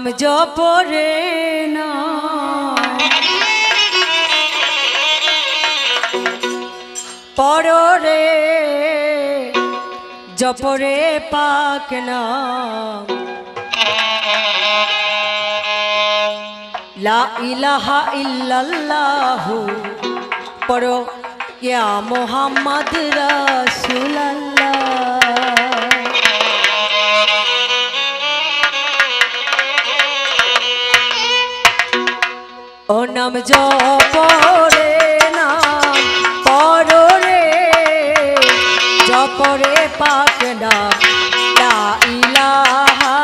জপরে না পররে জপরে পাক না লা ইলাহা ইল্লাল্লাহু পর ইয়া মুহাম্মদ রাসূলুল্লাহ। ও নাম জপরে নাম পররে জপরে পাক নাম লা ইলাহা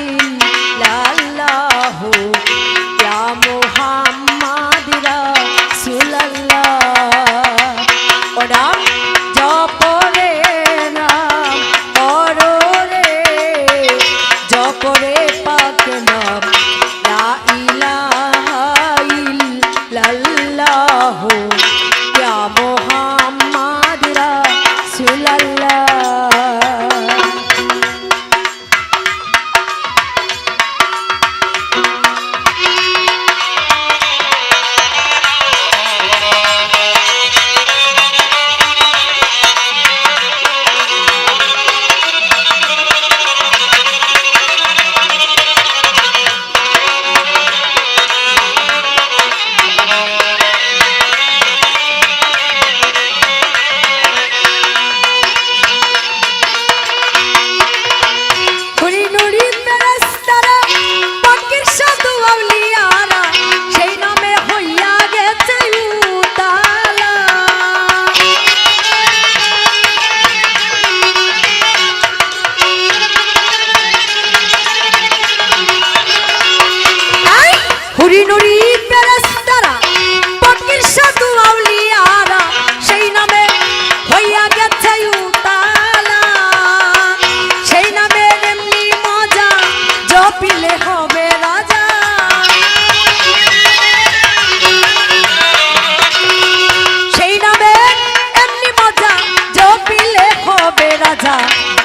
ইল্লাল্লাহু ইয়া মুহাম্মাদ রাসূলুল্লাহ। ও নাম জপরে নাম পররে জপরে পাক নাম লা ইলাহা ইল্লাল্লাহু ইয়া মুহাম্মাদ রাসূলুল্লাহ।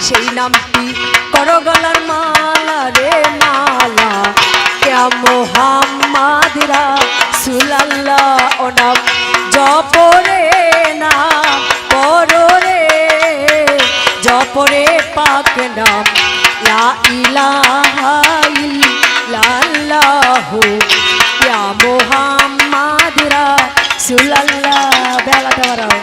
সেই নামটি করো গলার মালা রে মালা ইয়া মুহাম্মাদ রাসূলুল্লাহ। ও নাম জপরে নাম পররে জপরে পাক নাম লা ইলাহা ইল্লাল্লাহু ইয়া মুহাম্মাদ রাসূলুল্লাহ। বেলাটা বাড়াও।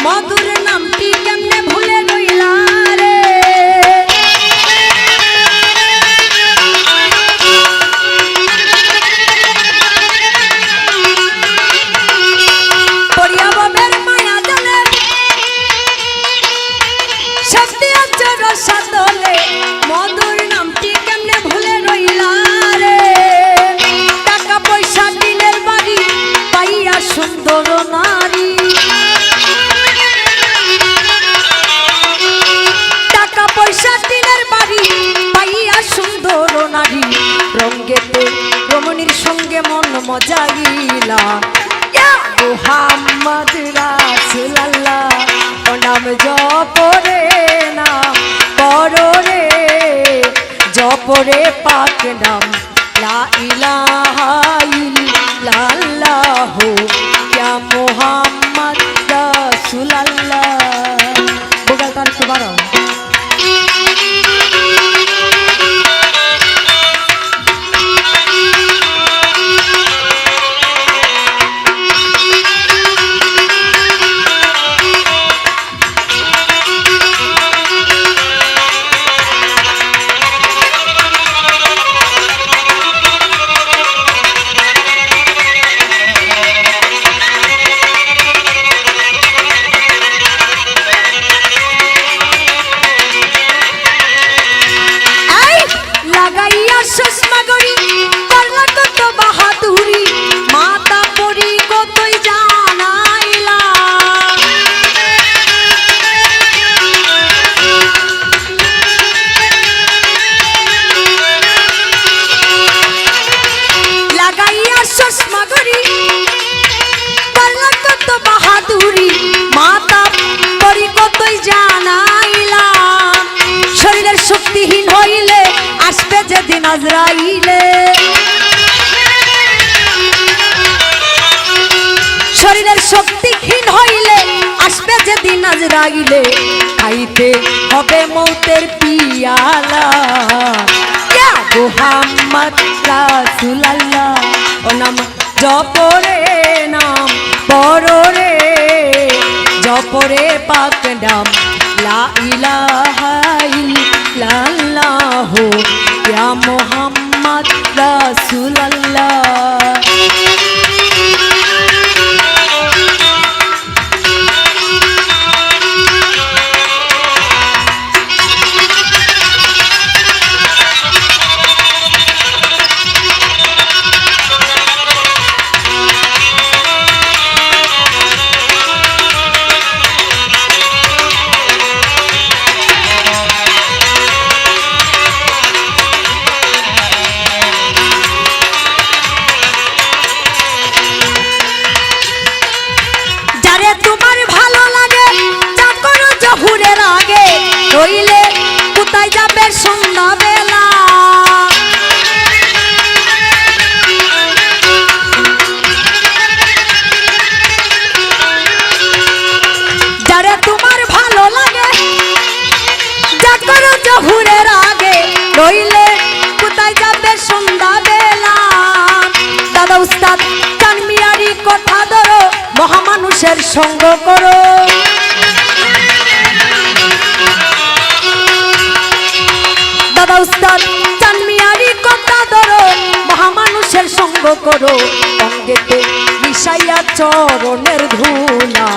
মধুর নামটি কেমনে ভুলে রইলা রে পড়িয়া বাবের মায়া জালে শক্তি অচর সাতলে মধুর নামটি কেমনে ভুলে রইলা রে টাকা পয়সা দিনের বাড়ি পাইয়া সুন্দর নারী সুন্দর নারী রঙ্গেতে রমণীর সঙ্গে মন মজাইলা ইয়া মুহাম্মদ রাসূলুল্লাহ। ও নাম জপরে নাম পররে জপরে পাক নাম লা ইলাহা ইল্লাল্লাহু ইয়া মুহাম্মদ রাসূলুল্লাহ। বগাল তার একটু বাড়াও। চশমা গড়ি করলা কত বাহাদুরি মাতা পরি কতই জানাইলা লাগাইয়া চশমা গড়ি করলা কত বাহাদুরি মাতা পরি কতই জানাইলা শরীরের শক্তিহীন হইলে আসবে যেদিন আজরাইলে শরীরের শক্তিহীন হইলে আসবে যেদিন আজরাইলে খাইতে হবে মৌতের পিয়ালা ইয়া মুহাম্মদ রাসূলুল্লাহ ও নাম জপরে নাম পড়রে জপরে পাক নাম লা ইলাহা ইল্লাল্লাহ ইয়া মুহাম্মদ রাসূলুল্লাহ রইলে কোথায় যাবে সন্ধ্যাবেলা যারে তোমার ভালো লাগে যা করো জহুরের আগে রইলে কোথায় যাবে সন্ধ্যাবেলা দাদা উস্তাদ চানমিয়ারি কথা ধরো মহামানুষের সঙ্গ করো দাদা উস্তাদ চানমিয়ারি কথা ধরো মহামানুষের সঙ্গ করো অঙ্গেতে মিশাইয়া চরণের ধুলা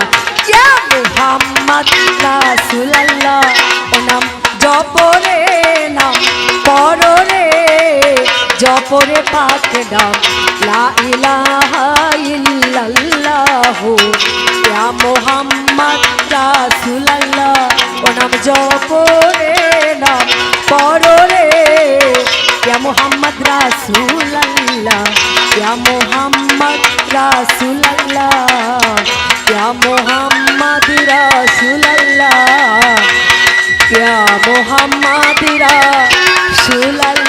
ইয়া মুহাম্মদ রাসূলুল্লাহ ও নাম জপরে নাম পড়রে জপরে পাক নাম লা ইলাহা ইল্লাল্লাহ ইয়া মুহাম্মদ রাসূলুল্লাহ ও নাম জপরে নাম পড়রে ইয়া মুহাম্মদ রাসূলুল্লাহ ইয়া মুহাম্মদ রাসূলুল্লাহ ইয়া মুহাম্মদ রাসূলুল্লাহ ইয়া মুহাম্মদ রাসূলুল্লাহ